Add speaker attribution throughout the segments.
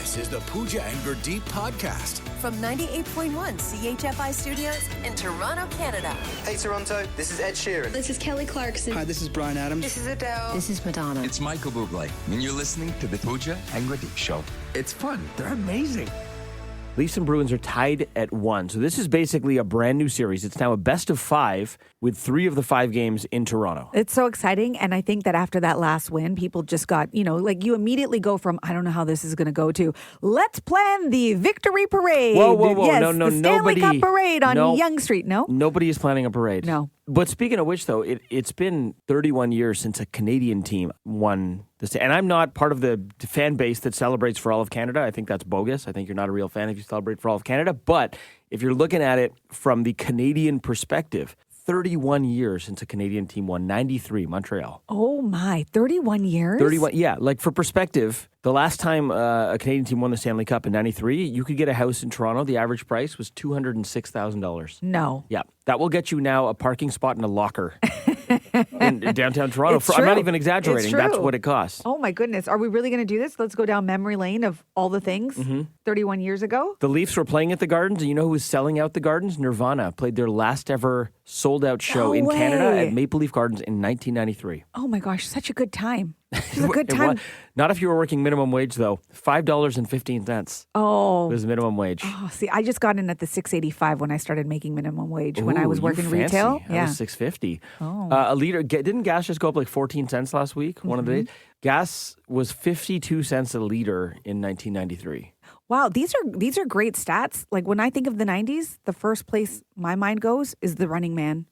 Speaker 1: This is the Pooja and Gurdeep podcast.
Speaker 2: From 98.1 CHFI Studios in Toronto, Canada.
Speaker 3: Hey Toronto, this is Ed Sheeran.
Speaker 4: This is Kelly Clarkson.
Speaker 5: Hi, this is Bryan Adams.
Speaker 2: This is Adele.
Speaker 6: This is Madonna.
Speaker 7: It's Michael Bublé, and you're listening to the Pooja and Gurdeep Show. It's fun. They're amazing.
Speaker 8: Leafs and Bruins are tied at 1. So this is basically a brand new series. It's now a best of 5 with 3 of the 5 games in Toronto.
Speaker 6: It's so exciting. And I think that after that last win, people just got, like you immediately go from, I don't know how this is going to go to, let's plan the victory parade.
Speaker 8: Whoa.
Speaker 6: Yes,
Speaker 8: No,
Speaker 6: the Stanley Cup parade on Yonge Street. No?
Speaker 8: Nobody is planning a parade.
Speaker 6: No.
Speaker 8: But speaking of which, though, it's been 31 years since a Canadian team won this. And I'm not part of the fan base that celebrates for all of Canada. I think that's bogus. I think you're not a real fan if you celebrate for all of Canada. But if you're looking at it from the Canadian perspective, 31 years since a Canadian team won, 93, Montreal.
Speaker 6: Oh my, 31 years?
Speaker 8: 31, yeah. Like for perspective, the last time a Canadian team won the Stanley Cup in 93, you could get a house in Toronto. The average price was $206,000.
Speaker 6: No.
Speaker 8: Yeah. That will get you now a parking spot and a locker in downtown Toronto.
Speaker 6: It's
Speaker 8: I'm not
Speaker 6: true.
Speaker 8: even exaggerating.
Speaker 6: It's true.
Speaker 8: That's what it costs.
Speaker 6: Oh my goodness. Are we really going to do this? Let's go down memory lane of all the things 31 years ago.
Speaker 8: The Leafs were playing at the Gardens, and you know who was selling out the Gardens? Nirvana played their last ever sold-out show in Canada at Maple Leaf Gardens in 1993.
Speaker 6: Oh my gosh, such a good time. It was a good time.
Speaker 8: Not if you were working minimum wage, though. $5.15 was minimum wage.
Speaker 6: Oh, see, I just got in at the $6.85 when I started making minimum wage when I was working retail.
Speaker 8: Yeah, was $6.50. A liter. Didn't gas just go up like 14 cents last week? One of the days. Gas was 52 cents a liter in 1993.
Speaker 6: Wow, these are great stats. Like when I think of the 90s, the first place my mind goes is the Running Man.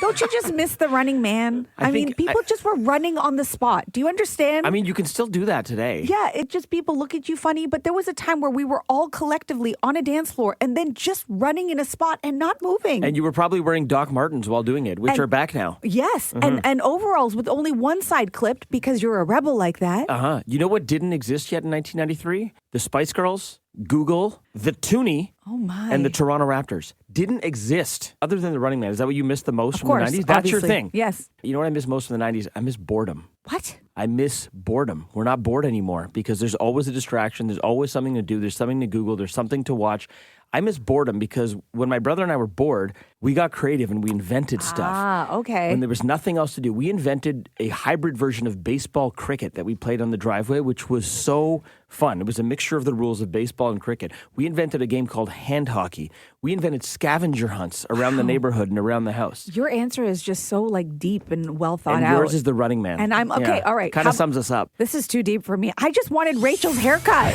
Speaker 6: Don't you just miss the Running Man? I mean, people just were running on the spot. Do you understand?
Speaker 8: I mean, you can still do that today.
Speaker 6: Yeah, it just people look at you funny, but there was a time where we were all collectively on a dance floor and then just running in a spot and not moving.
Speaker 8: And you were probably wearing Doc Martens while doing it, which are back now.
Speaker 6: Yes, and overalls with only one side clipped because you're a rebel like that.
Speaker 8: You know what didn't exist yet in 1993? The Spice Girls, Google, the Toonie, and the Toronto Raptors didn't exist other than the Running Man. Is that what you missed the most from the 90s? That's your thing.
Speaker 6: Yes.
Speaker 8: You know what I miss most from the 90s? I miss boredom.
Speaker 6: What?
Speaker 8: I miss boredom. We're not bored anymore because there's always a distraction. There's always something to do. There's something to Google. There's something to watch. I miss boredom because when my brother and I were bored, we got creative and we invented stuff.
Speaker 6: Ah, okay.
Speaker 8: When there was nothing else to do, we invented a hybrid version of baseball cricket that we played on the driveway, which was so fun. It was a mixture of the rules of baseball and cricket. We invented a game called hand hockey. We invented scavenger hunts around the neighborhood and around the house.
Speaker 6: Your answer is just so like deep and well thought
Speaker 8: and
Speaker 6: out.
Speaker 8: Yours is the Running Man.
Speaker 6: And I'm okay.
Speaker 8: Yeah.
Speaker 6: All right.
Speaker 8: Kind of sums us up.
Speaker 6: This is too deep for me. I just wanted Rachel's haircut.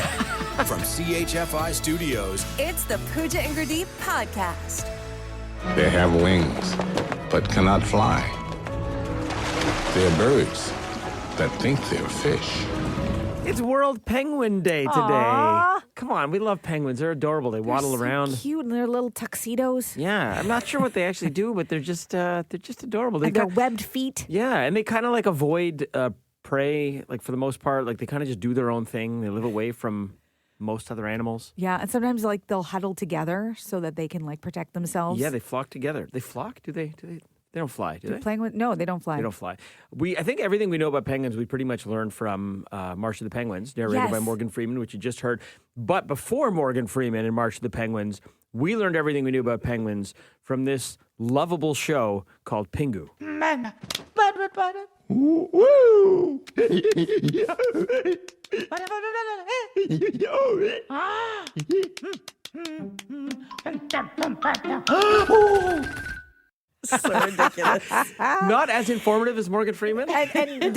Speaker 1: From CHFI Studios,
Speaker 2: It's the Pooja and Gurdeep podcast.
Speaker 9: They have wings, but cannot fly. They're birds that think they're fish.
Speaker 8: It's World Penguin Day today.
Speaker 6: Aww.
Speaker 8: Come on, we love penguins. They're adorable. They waddle
Speaker 6: They're so
Speaker 8: around.
Speaker 6: cute in their little tuxedos.
Speaker 8: Yeah, I'm not sure what they actually do, but they're just adorable.
Speaker 6: And their webbed feet.
Speaker 8: Yeah, and they kind of like avoid prey, like for the most part. Like they kind of just do their own thing. They live away from most other animals.
Speaker 6: Yeah, and sometimes like they'll huddle together so that they can like protect themselves.
Speaker 8: Yeah, they flock together. They flock? Do they? They don't fly, do they?
Speaker 6: Playing with no, they don't fly.
Speaker 8: They don't fly. I think everything we know about penguins we pretty much learned from March of the Penguins, narrated by Morgan Freeman, which you just heard. But before Morgan Freeman and March of the Penguins, we learned everything we knew about penguins from this lovable show called Pingu.
Speaker 9: Woo!
Speaker 8: So ridiculous. Not as informative as Morgan Freeman.
Speaker 6: And it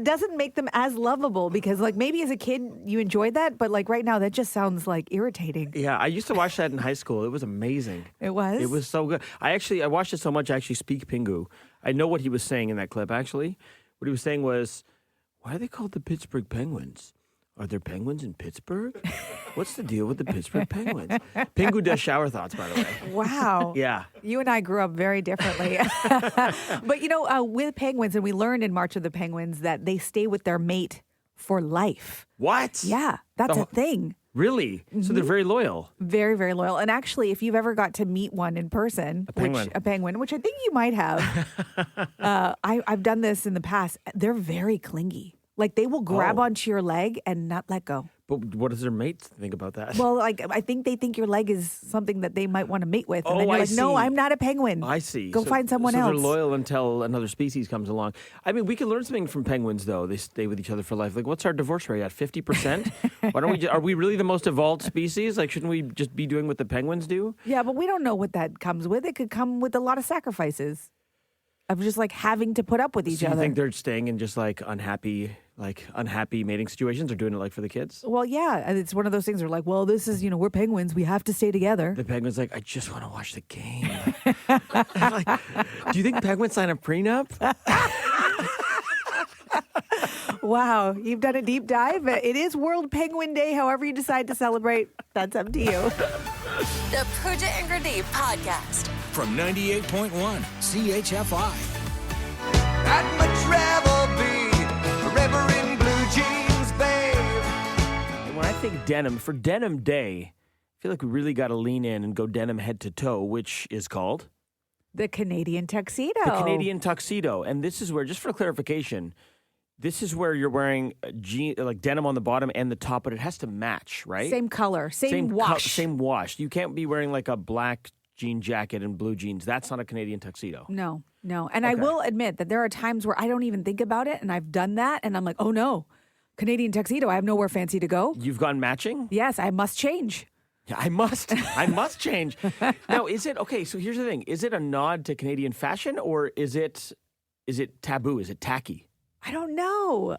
Speaker 6: doesn't make them as lovable because like maybe as a kid you enjoyed that, but like right now that just sounds like irritating.
Speaker 8: Yeah, I used to watch that in high school. It was amazing.
Speaker 6: It was?
Speaker 8: It was so good. I watched it so much I actually speak Pingu. I know what he was saying in that clip, actually. What he was saying was, why are they called the Pittsburgh Penguins? Are there penguins in Pittsburgh? What's the deal with the Pittsburgh Penguins? Pingu does shower thoughts, by the way.
Speaker 6: Wow.
Speaker 8: Yeah.
Speaker 6: You and I grew up very differently. But, with penguins, and we learned in March of the Penguins that they stay with their mate for life.
Speaker 8: What?
Speaker 6: Yeah, that's a thing.
Speaker 8: Really? So they're very loyal.
Speaker 6: Very, very loyal. And actually, if you've ever got to meet one in person, a penguin, which I think you might have, I've done this in the past, they're very clingy. Like they will grab onto your leg and not let go.
Speaker 8: But what does their mates think about that?
Speaker 6: Well, like I think they think your leg is something that they might want to mate with, and then
Speaker 8: Oh,
Speaker 6: you're
Speaker 8: I
Speaker 6: like, "No,
Speaker 8: see.
Speaker 6: I'm not a penguin.
Speaker 8: I see.
Speaker 6: Go find someone
Speaker 8: so
Speaker 6: else."
Speaker 8: They're loyal until another species comes along. I mean, we can learn something from penguins, though. They stay with each other for life. Like, what's our divorce rate at? 50%? Why don't we? Are we really the most evolved species? Like, shouldn't we just be doing what the penguins do?
Speaker 6: Yeah, but we don't know what that comes with. It could come with a lot of sacrifices of just like having to put up with each
Speaker 8: So
Speaker 6: other.
Speaker 8: you think they're staying in just like unhappy mating situations, or doing it like for the kids?
Speaker 6: Well, yeah, and it's one of those things where like, well, this is, we're penguins. We have to stay together.
Speaker 8: The penguin's like, I just want to watch the game. Like, do you think penguins sign a prenup?
Speaker 6: Wow, you've done a deep dive. It is World Penguin Day. However you decide to celebrate, that's up to you.
Speaker 2: The Pooja and Gurdeep Podcast.
Speaker 1: From 98.1 CHFI.
Speaker 3: I'd much rather be forever in blue jeans, babe.
Speaker 8: And when I think denim, for Denim Day, I feel like we really got to lean in and go denim head to toe, which is called
Speaker 6: The Canadian Tuxedo.
Speaker 8: the Canadian Tuxedo. And this is where, just for clarification, this is where you're wearing like denim on the bottom and the top, but it has to match, right?
Speaker 6: Same color, same wash.
Speaker 8: Same wash. You can't be wearing like a black jean jacket and blue jeans. That's not a Canadian tuxedo.
Speaker 6: No. And I
Speaker 8: Okay.
Speaker 6: will admit that there are times where I don't even think about it, and I've done that, and I'm like, oh no, Canadian Tuxedo, I have nowhere fancy to go.
Speaker 8: You've gone matching?
Speaker 6: Yes, I must change.
Speaker 8: Yeah, I must change. Now, is it, okay, so here's the thing. Is it a nod to Canadian fashion, or is it taboo? Is it tacky?
Speaker 6: I don't know.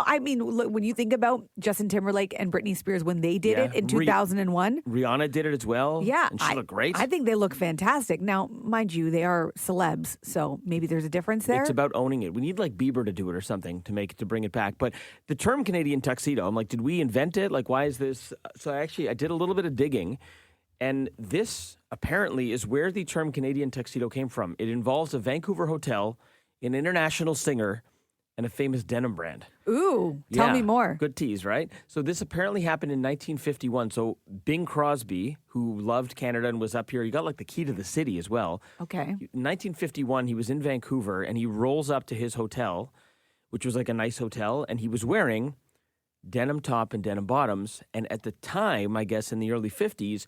Speaker 6: I mean, look, when you think about Justin Timberlake and Britney Spears when they did
Speaker 8: Yeah.
Speaker 6: it in 2001.
Speaker 8: Rihanna did it as well.
Speaker 6: Yeah.
Speaker 8: And she looked great.
Speaker 6: I think they look fantastic. Now, mind you, they are celebs, so maybe there's a difference there.
Speaker 8: It's about owning it. We need like Bieber to do it or something to bring it back. But the term Canadian tuxedo, I'm like, did we invent it? Like, why is this? So I did a little bit of digging, and this apparently is where the term Canadian tuxedo came from. It involves a Vancouver hotel, an international singer, and a famous denim brand.
Speaker 6: Ooh, tell me more.
Speaker 8: Good tease, right? So this apparently happened in 1951. So Bing Crosby, who loved Canada and was up here, he got like the key to the city as well.
Speaker 6: Okay.
Speaker 8: In 1951, he was in Vancouver, and he rolls up to his hotel, which was like a nice hotel, and he was wearing denim top and denim bottoms. And at the time, I guess in the early 50s,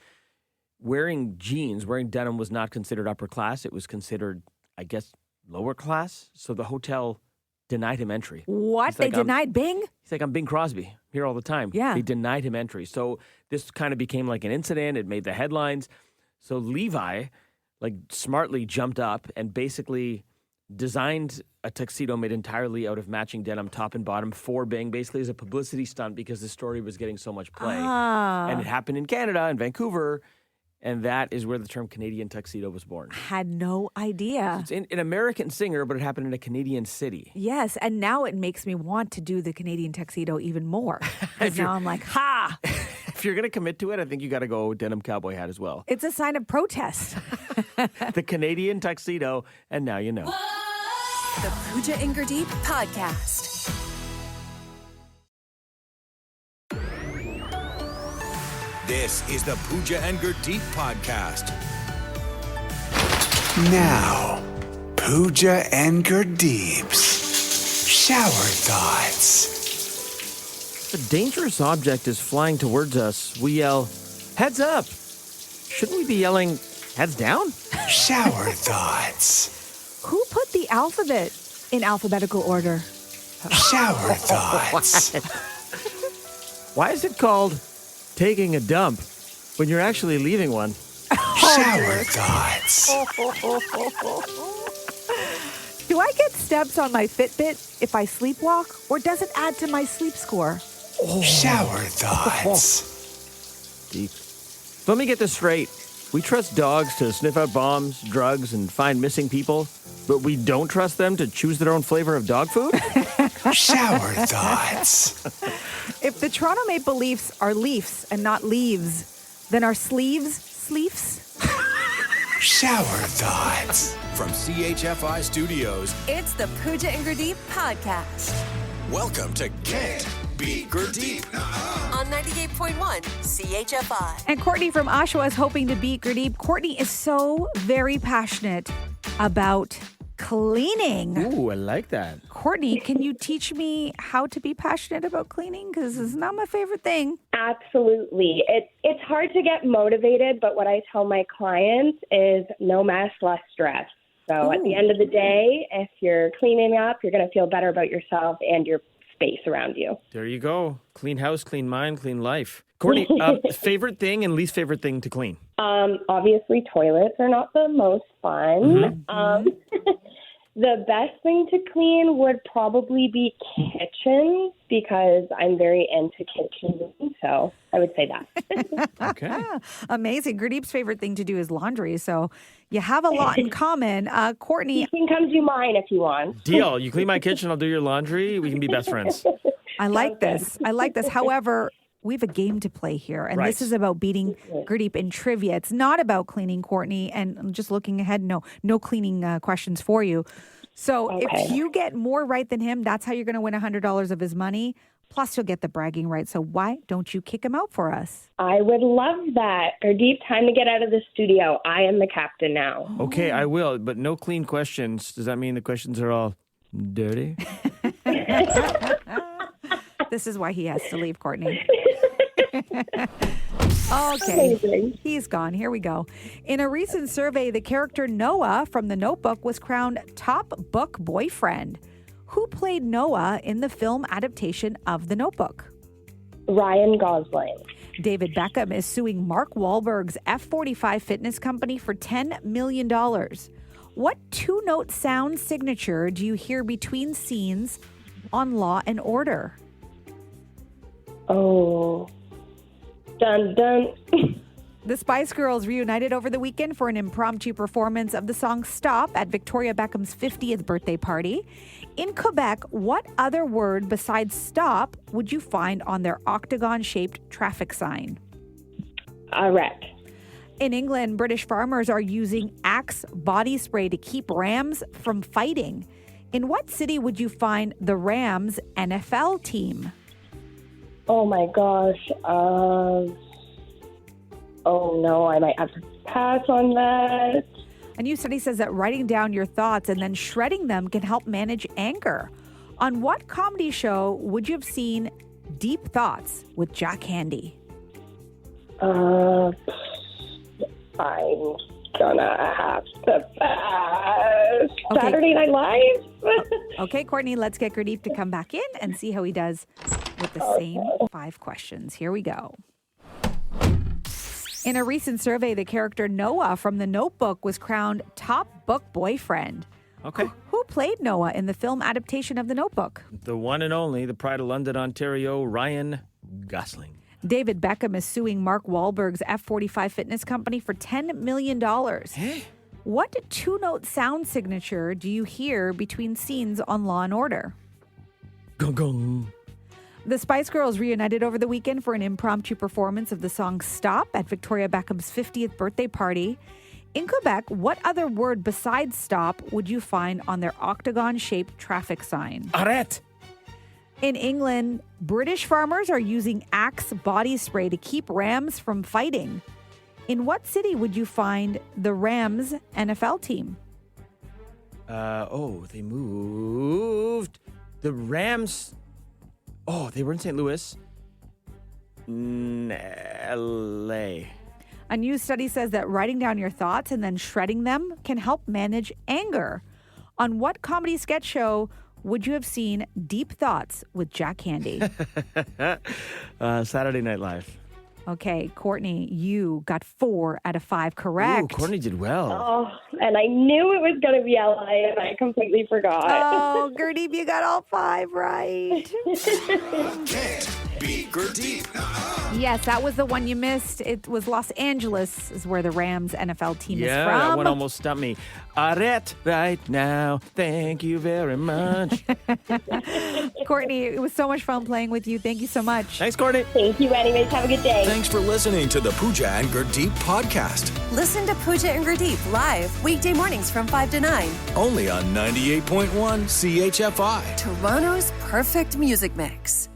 Speaker 8: wearing denim was not considered upper class. It was considered, I guess, lower class. So the hotel denied him entry.
Speaker 6: What?
Speaker 8: He's like,
Speaker 6: They denied Bing?
Speaker 8: He's like, I'm Bing Crosby, here all the time.
Speaker 6: Yeah.
Speaker 8: They denied him entry. So this kind of became like an incident. It made the headlines. So Levi, like, smartly jumped up and basically designed a tuxedo made entirely out of matching denim top and bottom for Bing, basically as a publicity stunt because the story was getting so much play. And it happened in Canada, in Vancouver. And that is where the term Canadian tuxedo was born.
Speaker 6: Had no idea.
Speaker 8: It's an American singer, but it happened in a Canadian city.
Speaker 6: Yes, and now it makes me want to do the Canadian Tuxedo even more. Because now I'm like, ha!
Speaker 8: If you're going to commit to it, I think you got to go denim cowboy hat as well.
Speaker 6: It's a sign of protest.
Speaker 8: The Canadian tuxedo, and now you know.
Speaker 2: The Pooja and Gurdeep Podcast.
Speaker 1: This is the Pooja and Gurdeep Podcast.
Speaker 4: Now, Pooja and Gurdeep's Shower Thoughts.
Speaker 8: If a dangerous object is flying towards us, we yell, heads up! Shouldn't we be yelling, heads down?
Speaker 4: Shower Thoughts.
Speaker 6: Who put the alphabet in alphabetical order?
Speaker 4: Shower Thoughts.
Speaker 8: Why is it called taking a dump when you're actually leaving one?
Speaker 4: Shower Thoughts.
Speaker 6: Do I get steps on my Fitbit if I sleepwalk, or does it add to my sleep score?
Speaker 4: Shower Thoughts.
Speaker 8: Deep. So let me get this straight. We trust dogs to sniff out bombs, drugs, and find missing people, but we don't trust them to choose their own flavor of dog food?
Speaker 4: Shower Thoughts.
Speaker 6: If the Toronto Maple Leafs are leafs and not leaves, then are sleeves sleeves?
Speaker 4: Shower Thoughts.
Speaker 1: From CHFI Studios,
Speaker 2: It's the Pooja and Gurdeep Podcast
Speaker 1: welcome to Can't Beat Gurdeep.
Speaker 2: on 98.1 CHFI.
Speaker 6: And Courtney from Oshawa is hoping to beat Gurdeep. Courtney is so very passionate about cleaning.
Speaker 8: Ooh, I like that.
Speaker 6: Courtney, can you teach me how to be passionate about cleaning? Because this is not my favorite thing.
Speaker 5: Absolutely. It's hard to get motivated, but what I tell my clients is no mess, less stress. So at the end of the day, if you're cleaning up, you're going to feel better about yourself and your space around you.
Speaker 8: There you go. Clean house, clean mind, clean life. Courtney, favorite thing and least favorite thing to clean?
Speaker 5: Obviously, toilets are not the most fun. The best thing to clean would probably be kitchens because I'm very into kitchens, so I would say that.
Speaker 8: Okay.
Speaker 6: Amazing. Gurdeep's favorite thing to do is laundry, so you have a lot in common. Courtney.
Speaker 5: You can come do mine if you want.
Speaker 8: Deal. You clean my kitchen, I'll do your laundry. We can be best friends.
Speaker 6: I like this. However, we have a game to play here, and this is about beating Gurdeep in trivia. It's not about cleaning, Courtney, and I'm just looking ahead. No cleaning questions for you. So if you get more right than him, that's how you're going to win $100 of his money. Plus, you'll get the bragging right. So why don't you kick him out for us?
Speaker 5: I would love that. Gurdeep, time to get out of the studio. I am the captain now.
Speaker 8: Okay, I will, but no clean questions. Does that mean the questions are all dirty?
Speaker 6: This is why he has to leave, Courtney. Okay,
Speaker 5: Amazing.
Speaker 6: He's gone. Here we go. In a recent survey, the character Noah from The Notebook was crowned top book boyfriend. Who played Noah in the film adaptation of The Notebook?
Speaker 5: Ryan Gosling.
Speaker 6: David Beckham is suing Mark Wahlberg's F45 fitness company for $10 million. What two-note sound signature do you hear between scenes on Law and Order?
Speaker 5: Oh. Dun, dun.
Speaker 6: The Spice Girls reunited over the weekend for an impromptu performance of the song Stop at Victoria Beckham's 50th birthday party. In Quebec, what other word besides stop would you find on their octagon-shaped traffic sign?
Speaker 5: Arrête.
Speaker 6: In England, British farmers are using Axe body spray to keep rams from fighting. In what city would you find the Rams NFL team?
Speaker 5: Oh my gosh. Oh no, I might have to pass on that.
Speaker 6: A new study says that writing down your thoughts and then shredding them can help manage anger. On what comedy show would you have seen Deep Thoughts with Jack Handy?
Speaker 5: I'm gonna have to pass.
Speaker 6: Okay.
Speaker 5: Saturday Night Live?
Speaker 6: Okay, Courtney, let's get Gurdeep to come back in and see how he does with the same 5 questions. Here we go. In a recent survey, the character Noah from The Notebook was crowned top book boyfriend.
Speaker 8: Okay.
Speaker 6: Who played Noah in the film adaptation of The Notebook?
Speaker 8: The one and only, the pride of London, Ontario, Ryan Gosling.
Speaker 6: David Beckham is suing Mark Wahlberg's F45 fitness company for $10 million.
Speaker 8: Hey.
Speaker 6: What two-note sound signature do you hear between scenes on Law and Order?
Speaker 8: Gong gong.
Speaker 6: The Spice Girls reunited over the weekend for an impromptu performance of the song Stop at Victoria Beckham's 50th birthday party. In Quebec, what other word besides stop would you find on their octagon-shaped traffic sign?
Speaker 8: Arrête.
Speaker 6: In England, British farmers are using Axe body spray to keep rams from fighting. In what city would you find the Rams NFL team?
Speaker 8: They moved. The Rams... Oh, they were in St. Louis. L.A.
Speaker 6: A new study says that writing down your thoughts and then shredding them can help manage anger. On what comedy sketch show would you have seen Deep Thoughts with Jack Handy?
Speaker 8: Saturday Night Live.
Speaker 6: Okay, Courtney, you got 4 out of 5 correct.
Speaker 8: Ooh, Courtney did well.
Speaker 5: Oh, and I knew it was going to be LA, and I completely forgot.
Speaker 6: Oh, Gurdeep, you got all 5 right.
Speaker 1: Can't beat Gurdeep.
Speaker 6: Yes, that was the one you missed. It was Los Angeles is where the Rams NFL team is from.
Speaker 8: Yeah, that one almost stumped me. Arrête right now. Thank you very much.
Speaker 6: Courtney, it was so much fun playing with you. Thank you so much.
Speaker 8: Thanks, Courtney.
Speaker 5: Thank you anyways. Have a good day.
Speaker 1: Thanks for listening to the Pooja and Gurdeep podcast.
Speaker 2: Listen to Pooja and Gurdeep live weekday mornings from 5 to 9.
Speaker 1: Only on 98.1 CHFI.
Speaker 2: Toronto's perfect music mix.